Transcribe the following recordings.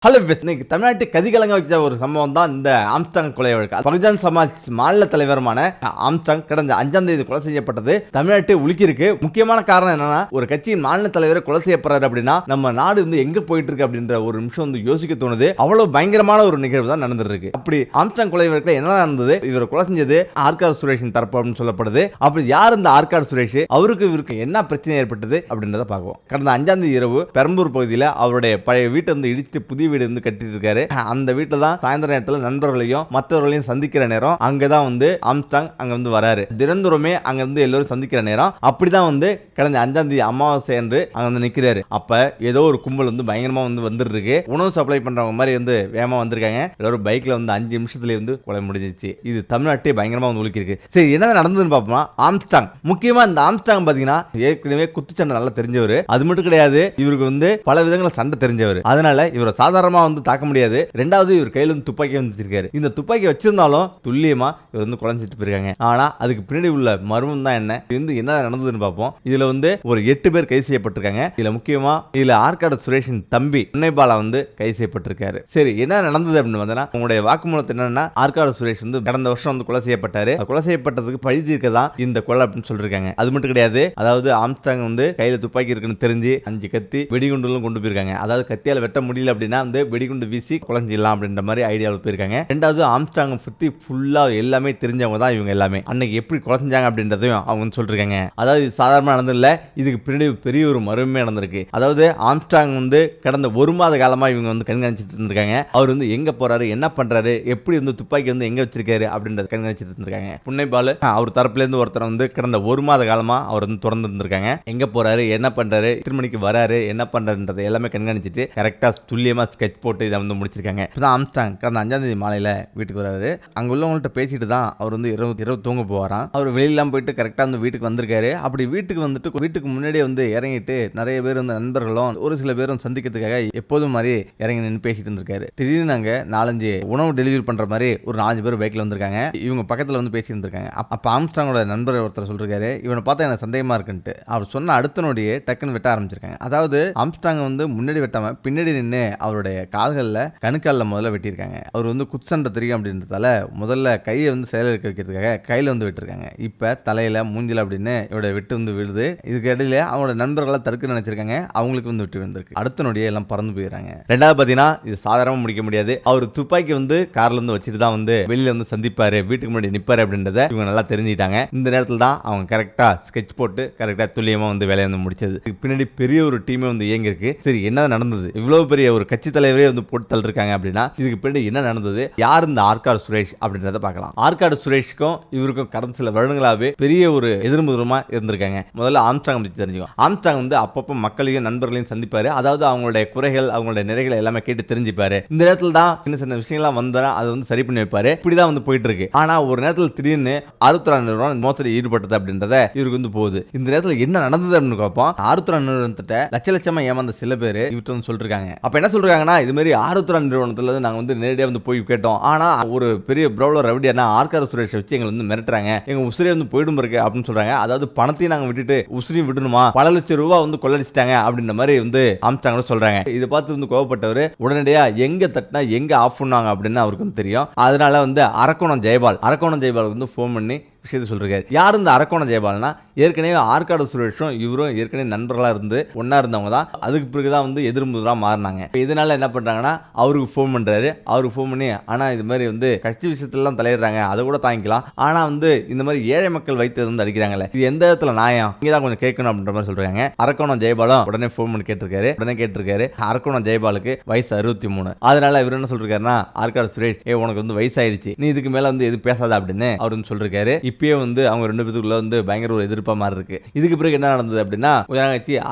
Hello இன்னைக்கு தமிழ்நாட்டு கதிகலங்க வச்ச ஒரு சம்பவம் தான் இந்த ஆம்ஸ்ட்ராங் கொலை வழக்கு. பகுஜன் சமாஜ் மாநில தலைவருமான ஆம்ஸ்ட்ராங் கடந்த 5ஆம் தேதி கொலை செய்யப்பட்டது தமிழ்நாட்டை உலுக்கியிருக்கு. முக்கியமான காரணம் என்னன்னா, ஒரு கட்சியின் மாநில தலைவர் கொலை செய்யப்படுறாரு அப்படின்னா நம்ம நாடு எங்க போயிட்டு இருக்கு அப்படின்ற ஒரு நிமிஷம் யோசிக்க தோணுது. அவ்வளவு பயங்கரமான ஒரு நிகழ்வு தான் நடந்துட்டு இருக்கு. அப்படி ஆம்ஸ்ட்ராங் கொலை வழக்குல என்ன நடந்தது, இவர் கொலை செஞ்சது ஆர்காட் சுரேஷின் தரப்பு அப்படின்னு சொல்லப்படுது. அப்படி யார் இந்த ஆர்காட் சுரேஷ், இவருக்கு என்ன பிரச்சனை ஏற்பட்டது அப்படின்றத பார்ப்போம். கடந்த 5ஆம் தேதி இரவு பெரம்பூர் பகுதியில் அவருடைய பழைய வீட்டை இடித்து புதிய வீடு கட்டிட்டு இருக்காரு. அந்த வீட்டில் தான் சாயந்தர நேரத்தில் நண்பர்களையும் மற்றவர்களையும் சந்திக்கிற நேரம் அங்கதான் ஆம்ஸ்ட்ராங் அங்க வராரு. தினந்தோறுமே அங்க எல்லாரும் சந்திக்கிற நேரம் அப்படிதான் கடந்த 5ஆம் தேதி அமாவாசை என்று அங்க நிக்கிறாரு. அப்ப ஏதோ ஒரு கும்பல் பயங்கரமா வந்துட்டு இருக்கு. உணவு சப்ளை பண்றவங்க மாதிரி வேகமா வந்திருக்காங்க. எல்லாரும் பைக்ல 5 நிமிஷத்துல கொலை முடிஞ்சிச்சு. இது தமிழ்நாட்டே பயங்கரமா உலுக்கி இருக்கு. சரி, என்ன நடந்ததுன்னு பார்ப்போம். ஆம்ஸ்ட்ராங், முக்கியமா இந்த ஆம்ஸ்ட்ராங் பாத்தீங்கன்னா ஏற்கனவே குத்துச்சண்டை நல்லா தெரிஞ்சவர். அது மட்டும் கிடையாது, இவருக்கு பல விதங்கள சண்டை தெரிஞ்சவர். அதனால இவரை சாதாரணமா தாக்க முடியாது. ரெண்டாவது, இவர் கையில துப்பாக்கி வச்சிருக்காரு. இந்த துப்பாக்கி வச்சிருந்தாலும் துல்லியமா இவர் குழஞ்சிட்டு போயிருக்காங்க. ஆனா அதுக்கு பின்னாடி உள்ள மர்மம் தான் என்ன, என்ன நடந்ததுன்னு பார்ப்போம். இதுல ஒரு 8 பேர் கைது செய்யப்பட்டிருக்காங்க. இதுல முக்கியமா ஆர்காட் சுரேஷின் தம்பி புன்னைபாலா கைது செய்யப்பட்டிருக்காரு. சரி, என்ன நடந்தது அப்படின்னு வந்தா, உங்களுடைய வாக்குமூலத்தை என்னன்னா, ஆர்காட் சுரேஷ் கடந்த வருஷம் கொலை செய்யப்பட்டாரு. கொலை செய்யப்பட்டதுக்கு பழி தீர்க்க தான் இந்த கொலை அப்படின்னு சொல்லிருக்காங்க. அது மட்டும் கிடையாது, அதாவது ஆம்ஸ்ட்ராங் கையில துப்பாக்கி இருக்குன்னு தெரிஞ்சு 5 கத்தி வெடிகுண்டுகளும் கொண்டு போயிருக்காங்க. அதாவது கத்தியால வெட்ட முடியல அப்படின்னா வெடிகுண்டு வீசி குழஞ்சிடலாம் அப்படின்ற மாதிரி ஐடியாவில் போயிருக்காங்க. ரெண்டாவது, ஆம்ஸ்ட்ராங் பத்தி ஃபுல்லா எல்லாமே தெரிஞ்சவங்க தான் இவங்க எல்லாமே. அன்னைக்கு எப்படி குழஞ்சாங்க அப்படின்றதையும் அவங்க சொல்லிருக்காங்க. அதாவது இது சாதாரண நடந்ததில்ல, இதுக்கு பின்னாடி பெரிய ஒரு மர்மமே நடந்திருக்கு. அதாவது ஆம்ஸ்ட்ராங் கடந்த 1 மாத காலமா இவங்க கண்காணிச்சிட்டு இருந்திருக்காங்க. அவர் எங்க போறாரு, என்ன பண்றாரு, எப்படி துப்பாக்கி எங்க வச்சிருக்காரு அப்படின்றத கண்காணிச்சிட்டு இருந்திருக்காங்க. புன்னைபால் அவர் தரப்புல இருந்து ஒருத்தர் கடந்த 1 மாத காலமா அவர் திறந்து இருந்திருக்காங்க. எங்க போறாரு, என்ன பண்றாரு, எத்தனை மணிக்கு வராரு, என்ன பண்றாருன்றதை எல்லாமே கண்காணிச்சிட்டு கரெக்டா துல்லியமா ஸ்கெட்ச் போட்டு இதை முடிச்சிருக்காங்க. இப்பதான் ஆம்ஸ்ட்ராங் கடந்த 5ஆம் தேதி மாலையில வீட்டுக்கு வராரு. அங்க உள்ளவங்கள்ட்ட பேசிட்டு தான் அவர் இரவு தூங்க போவாராம். அவர் வெளியெல்லாம் போயிட்டு கரெக்டா வீட்டுக்கு வந்திருக்காரு. அப்படி வீட்டுக்கு வீட்டுக்கு முன்னாடியே இறங்கிட்டு நிறைய பேர் நண்பர்களும் ஒரு சில பேரும் சந்திக்கிறதுக்காக எப்போதும் மாதிரி இறங்கி நின்று பேசிட்டு இருந்திருக்காரு. திடீர்னு அங்க 4-5 உணவு டெலிவரி பண்ற மாதிரி ஒரு 4 பேர் பைக்ல வந்திருக்காங்க. இவங்க பக்கத்துல பேசிட்டு இருந்திருக்காங்க. அப்ப ஆம்ஸ்ட்ராங்கோட நண்பர் ஒருத்தர் சொல்றாரு, இவனை பார்த்தா எனக்கு சந்தேகமா இருக்குன்ட்டு. அவர் சொன்ன அடுத்த நொடியே டக்குன்னு வெட்ட ஆரம்பிச்சிருக்காங்க. அதாவது ஆம்ஸ்ட்ராங் முன்னாடி வெட்டாம பின்னாடி நின்று அவருடைய கால்கள்ல கணுக்கால முதல்ல வெட்டியிருக்காங்க. அவர் குச்சண்டை தெரியும் அப்படின்றதால முதல்ல கையை செயலிழக்க வைக்கிறதுக்காக கையில விட்டுருக்காங்க. இப்ப தலையில மூஞ்சில அப்படின்னு இவரோட வெட்டு விழுது. இதுக்கு இடையில அவங்களோட நண்பர்களை தடுக்க நினைச்சிருக்காங்க. அவங்களுக்கு விட்டு வந்திருக்கு. அடுத்த நொடியே எல்லாம் பறந்து போயிடுறாங்க. ரெண்டாவது பாத்தீங்கன்னா, இது சாதாரணமா முடிக்க முடியாது. அவர் துப்பாக்கி கார்ல வச்சுட்டு தான் வெளியில சந்திப்பாரு, வீட்டுக்கு முன்னாடி நிப்பாரு அப்படின்றத இவங்க நல்லா தெரிஞ்சுக்கிட்டாங்க. இந்த நேரத்தில் தான் அவங்க கரெக்டா ஸ்கெட்ச் போட்டு கரெக்டா துல்லியமா வேலையை முடிச்சது. பின்னாடி பெரிய ஒரு டீமே இயங்கி இருக்கு. சரி, என்ன நடந்தது, இவ்வளவு பெரிய ஒரு கட்சி தலைவரே போட்டு தள்ளிருக்காங்க அப்படின்னா இதுக்கு பின்னாடி என்ன நடந்தது, யார் இந்த ஆர்காட் சுரேஷ் அப்படின்றத பார்க்கலாம். ஆர்காட் சுரேஷ்க்கும் இவருக்கும் கடந்த சில வருடங்களாவே பெரிய ஒரு எதிர்முதலமா இருந்திருக்காங்க. முதல்ல ஆம்ஸ்ட்ராங் பத்தி தெரிஞ்சுக்கும். ஆம்ஸ்ட்ராங் அப்பப்போ மக்களையும் நண்பர்களையும் சந்திப்பாரு. அதாவது அவங்களுடைய குறைகள், அவங்களுடைய நிறைகளை எல்லாமே கேட்டு தெரிஞ்சுப்பாரு. இந்த நேரத்தில் தான் சின்ன சின்ன விஷயங்கள்லாம் வந்தா அதை சரி பண்ணி வைப்பாரு. இப்படிதான் போயிட்டு இருக்கு. ஆனா ஒரு நேரத்தில் திடீர்னு ஆருத்ரா நிறுவனம் மோசடி ஈடுபட்டது அப்படின்றத இவருக்கு போகுது. இந்த நேரத்தில் என்ன நடந்தது அப்படின்னு பார்ப்போம். ஆருத்ரா நிறுவனத்திட்ட லட்சமா ஏமாந்த சில பேர் இவர்கிட்ட சொல்லிருக்காங்க. அப்ப என்ன சொல்றாங்கன்னா, இது மாதிரி ஆருத்ரா நிறுவனத்துல நாங்க நேரடியாக போய் கேட்டோம். ஆனா ஒரு பெரிய பிரபல ரவுடியான ஆர்காட் சுரேஷ் வச்சு எங்களை மிரட்டுறாங்க, எங்க உசிரியை போயிடும் இருக்கு அப்படின்னு சொல்றாங்க. அதாவது பணத்தையும் நாங்க விட்டுட்டு உசிரியும் விடணுமா, பல லட்சம் ரூபாய் கொள்ளடிச்சிட்டாங்க அப்படின்ற மாதிரி ஆம்ஸ்ட்ராங் சொல்றாங்க. இதை பார்த்து கோவப்பட்டவர் உடனடியா எங்க தட்டினா எங்க ஆஃப் பண்ணாங்க அப்படின்னு அவருக்கு தெரியும். அதனால அரக்கோணம் ஜெயபால் போன் பண்ணி விஷயத்தை சொல்றாரு. யார் இந்த அரக்கோணம் ஜெயபால்னா, ஏற்கனவே ஆர்காட் சுரேஷும் இவரும் ஏற்கனவே நண்பர்களா இருந்து ஒன்னா இருந்தவங்க தான். அதுக்கு பிறகுதான் எதிர்முதலா மாறினாங்க. இதனால என்ன பண்றாங்கன்னா, அவருக்கு போன் பண்றாரு. அவருக்கு போன் பண்ணி, ஆனா இது மாதிரி கட்சி விஷயத்துல தலையிடுறாங்க, அதை கூட தாங்கிக்கலாம். ஆனா இந்த மாதிரி ஏழை மக்கள் வைத்து அடிக்கிறாங்கல்ல, இது எந்த இடத்துல நியாயம், நீங்க தான் கொஞ்சம் கேட்கணும் அப்படின்ற மாதிரி சொல்றாங்க. அரக்கோணம் ஜெயபாலும் உடனே போன் பண்ணி கேட்டிருக்காரு. அரக்கோணம் ஜெயபாலுக்கு வயசு 63. அதனால இவர் என்ன சொல்றாருன்னா, ஆர்காட் சுரேஷ், உனக்கு வயசாயிடுச்சு, நீ இதுக்கு மேல எதுவும் பேசாத அப்படின்னு அவரு சொல்றாரு. இப்பயே அவங்க 2 பேத்துக்குள்ள பயங்கர ஒரு எதிர்ப்பா மாறி இருக்கு. இதுக்கு பிறகு என்ன நடந்தது அப்படின்னா,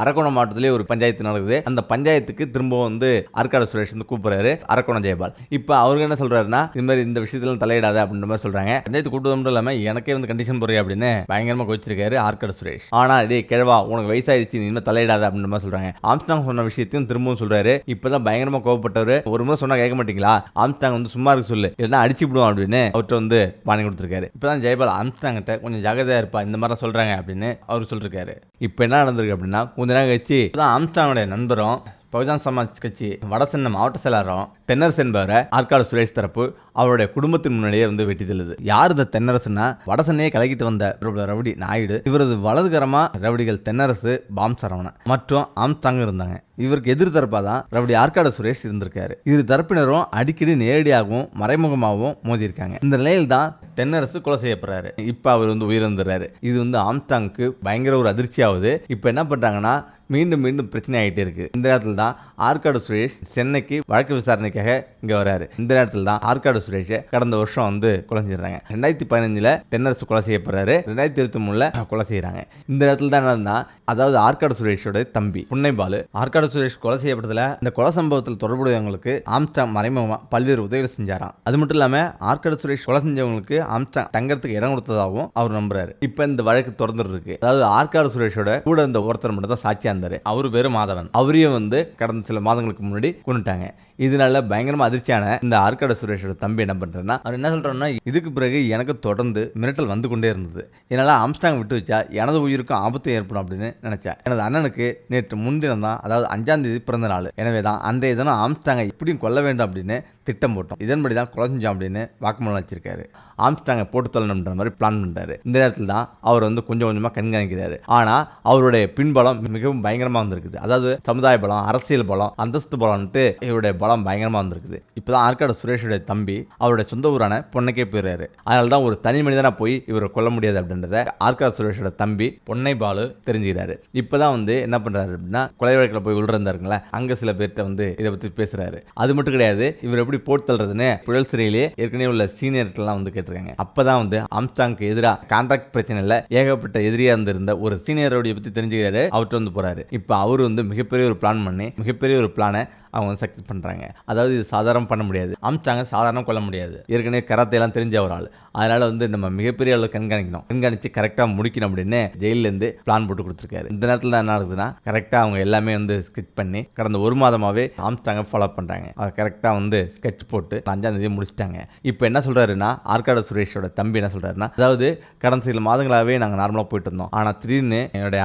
அரக்கோணம் மாவட்டத்திலே ஒரு பஞ்சாயத்து நடக்குது. அந்த பஞ்சாயத்துக்கு திரும்ப ஆர்காட் சுரேஷ் கூப்பிடுறாரு அரக்கோணம் ஜெயபால். இப்ப அவருக்கு என்ன சொல்றாருன்னா, இந்த மாதிரி இந்த விஷயத்துல தலையிடாத அப்படின்ற மாதிரி சொல்றாங்க. பஞ்சாயத்து கூட்டம் மட்டும் இல்லாம எனக்கே கண்டிஷன் போறீங்க அப்படின்னு பயங்கரமா கோச்சிருக்காரு ஆர்காட் சுரேஷ். ஆனா இதே கிழவா, உனக்கு வயசாயிடுச்சு, நீ தலையிடாத அப்படின்ற மாதிரி சொல்றாங்க. ஆம்ஸ்ட்ராங் சொன்ன விஷயத்தையும் திரும்பவும் சொல்றாரு. இப்பதான் பயங்கரமா கோவப்பட்டவர், ஒரு முறை சொன்னா கேட்க மாட்டீங்களா, ஆம்ஸ்ட்ராங் சும்மா இருக்க சொல்லு, இல்லைன்னா அடிச்சு விடுவோம் அப்படின்னு அவர்கிட்ட வாங்கி கொடுத்திருக்காரு. இப்பதான் ஜெயபால் ஆம்ஸ்ட்ராங்கிட்ட கொஞ்சம் ஜாகிரதையா இருப்பா, இந்த மாதிரி சொல்றாங்க அப்படின்னு அவர் சொல்லிருக்காரு. இப்ப என்ன நடந்திருக்கு அப்படின்னா, கொஞ்ச நேரம் கழிச்சு ஆம்ஸ்ட்ராங்கோட நண்பரும் பகுஜன் சமாஜ் கட்சி வடசென்னை மாவட்ட செயலாளரும் தென்னரசு என்பவரை ஆற்காடு சுரேஷ் தரப்பு அவருடைய குடும்பத்தின் முன்னாடியே வெட்டி தள்ளுது. யார் இந்த தென்னரசுனா வடசென்னையை கலக்கிட்டு வந்த ரவுடி நாயுடு, இவரது வலதுகரமா ரவுடிகள் தென்னரசு, பாம் சரவணன் மற்றும் ஆம்ஸ்ட்ராங் இருந்தாங்க. இவருக்கு எதிர் தரப்பா தான் ரவுடி ஆற்காடு சுரேஷ் இருந்திருக்காரு. இரு தரப்பினரும் அடிக்கடி நேரடியாகவும் மறைமுகமாகவும் மோதியிருக்காங்க. இந்த நிலையில் தான் தென்னரசு கொலை செய்யப்படுறாரு. இப்ப அவர் உயிரிழந்துறாரு. இது ஆம்ஸ்ட்ராங்க்கு பயங்கர ஒரு அதிர்ச்சி ஆகுது. இப்ப என்ன பண்றாங்கன்னா மீண்டும் மீண்டும் பிரச்சனை ஆகிட்டே இருக்கு. இந்த நேரத்தில் தான் ஆற்காடு சுரேஷ் சென்னைக்கு வழக்கு விசாரணைக்காக இங்க வராரு. இந்த நேரத்தில் தான் ஆற்காடு சுரேஷை கடந்த வருஷம் கொலை செஞ்சிடறாங்க. 2015 தென்னரசு கொலை செய்யப்படுறாரு. 2023 கொலை செய்யறாங்க. இந்த நேரத்தில் தான் என்னன்னா, அதாவது ஆற்காடு சுரேஷோட தம்பி புன்னைபாலு ஆற்காடு சுரேஷ் கொலை செய்யப்பட்டதுல இந்த கொலை சம்பவத்தில் தொடர்புடையவங்களுக்கு ஆம்ஸ்ட்ராங் மறைமுகமா பல்வேறு உதவிகள் செஞ்சாராம். அது மட்டும் இல்லாம ஆற்காடு சுரேஷ் கொலை செஞ்சவங்களுக்கு ஆம்ஸ்ட்ராங் தங்கறதுக்கு இடம் கொடுத்ததாகவும் அவர் நம்புறாரு. இப்ப இந்த வழக்கு தொடர்ந்து இருக்கு. அதாவது ஆற்காடு சுரேஷோட கூட இருந்த ஒருத்தர் மட்டும் தான் சாட்சியா இருந்தாரு. அவரு பேரு மாதவன். அவரையும் கடந்த சில மாதங்களுக்கு முன்னாடி கொண்டுட்டாங்க. இதனால பயங்கரமா அதிர்ச்சியான இந்த ஆற்காடு சுரேஷோட தம்பி என்ன பண்றேன்னா, அவர் என்ன சொல்றாருன்னா, இதுக்கு பிறகு எனக்கு தொடர்ந்து மிரட்டல் வந்து கொண்டே இருந்தது. என்னால ஆம்ஸ்ட்ராங் விட்டு வச்சா எனது உயிருக்கும் ஆபத்து ஏற்படும் அப்படின்னு நினைச்சேன். எனது அண்ணனுக்கு நேற்று முன்தினம் தான், அதாவது 5ஆம் தேதி பிறந்த நாள். எனவே தான் அன்றைய தினம் ஆம்ஸ்ட்ராங்கை எப்படியும் கொல்ல வேண்டும் அப்படின்னு திட்டம் போட்டோம். இதன்படி தான் கொலை செஞ்சோம் அப்படின்னு வாக்குமூலம் வச்சிருக்காரு. ஆம்ஸ்ட்ராங்கை போட்டு தள்ளணுன்ற மாதிரி பிளான் பண்றாரு. இந்த நேரத்தில் தான் அவர் கொஞ்சம் கொஞ்சமா கண்காணிக்கிறாரு. ஆனா அவருடைய பின்பலம் மிகவும் பயங்கரமா வந்திருக்குது. அதாவது சமுதாய பலம், அரசியல் பலம், அந்தஸ்து பலம்ட்டு இவருடைய பலம் பயங்கரமா வந்திருக்குது. இப்பதான் ஆற்காடு சுரேஷுடைய தம்பி அவருடைய சொந்த ஊரான பொன்னைக்கே போயிடுறாரு. அதனால தான் ஒரு தனி மனிதனா போய் இவரை கொல்ல முடியாது அப்படின்றத ஆற்காடு சுரேஷோட தம்பி பொன்னை பாலு தெரிஞ்சுக்கிறாரு. இப்பதான் என்ன பண்றாரு அப்படின்னா, கொலை வழக்கில் போய் உள்ளிருந்தாருங்களா, அங்க சில பேர்கிட்ட இதை பத்தி பேசுறாரு. அது மட்டும் கிடையாது, இவர் எப்படி போட்டு தள்ளுறதுன்னு புழல் சிறையிலே ஏற்கனவே உள்ள சீனியர்கள்லாம் கேட்டிருக்காங்க. அப்பதான் ஆம்ஸ்ட்ராங்க்கு எதிராக கான்ட்ராக்ட் பிரச்சனை இல்ல, ஏகப்பட்ட எதிரியா இருந்திருந்த ஒரு சீனியரோடைய பத்தி தெரிஞ்சுக்கிறாரு. அவர்கிட்ட போறாரு. இப்ப அவரு மிகப்பெரிய ஒரு பிளான் பண்ணி மிகப்பெரிய ஒரு பிளானை அவங்க சக்சஸ் பண்றாங்க. அதாவது இது சாதாரண பண்ண முடியாது. ஆம்ஸ்ட்ராங்கை சாதாரண கொல்ல முடியாது. ஏற்கனவே கராத்தே எல்லாம் தெரிஞ்ச ஒரு ஆள். அதனால நம்ம மிகப்பெரிய அளவு கண்காணிச்சு கரெக்டா முடிக்கணும் அப்படின்னு ஜெயில இருந்து பிளான் போட்டு கொடுத்துருக்காரு. இந்த நேரத்தில் தான் என்ன ஆகுதுன்னா, கரெக்டா அவங்க எல்லாமே ஸ்கெட்ச் பண்ணி கடந்த ஒரு மாதமாவே ஆம்ஸ்ட்ராங்கை ஃபாலோ பண்றாங்க. அவர் கரெக்டா ஸ்கெட்ச் போட்டு 5ஆம் தேதி முடிச்சிட்டாங்க. இப்போ என்ன சொல்றாருன்னா, ஆற்காடு சுரேஷோட தம்பி என்ன சொல்றாருன்னா, அதாவது கடந்த சில மாதங்களாவே நாங்கள் நார்மலா போயிட்டு இருந்தோம். ஆனா திடீர்னு என்னுடைய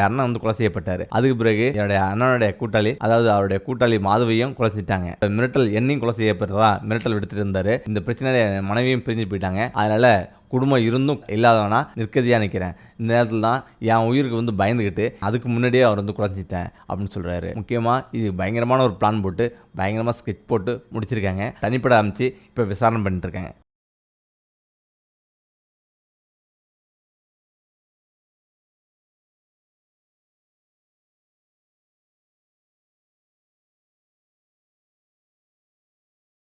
அண்ணன் கொலை செய்யப்பட்டாரு. அதுக்கு பிறகு என்னுடைய அண்ணனுடைய கூட்டாளி, அதாவது அவருடைய கூட்டாளி மாதவியும் கொலை செஞ்சிட்டாங்க. மிரட்டல் என்னையும் கொலை செய்யப்பட்டதா மிரட்டல் விடுத்துட்டு இருந்தாரு. இந்த பிரச்சனையில மனைவியும் பிரிஞ்சு போயிட்டாங்க. அதனால குடும்பம் இருந்தும் இல்லாதவனா நிற்கதியா நிற்கிறேன். இந்த நேரத்தில் தான் என் உயிருக்கு பயந்துக்கிட்டு அதுக்கு முன்னாடியே அவர் குறைஞ்சிட்டேன் அப்படின்னு சொல்றாரு. முக்கியமா இது பயங்கரமான ஒரு பிளான் போட்டு பயங்கரமா ஸ்கெட்ச் போட்டு முடிச்சிருக்காங்க. தனிப்பட அமைச்சு இப்ப விசாரணை பண்ணிட்டு இருக்காங்க.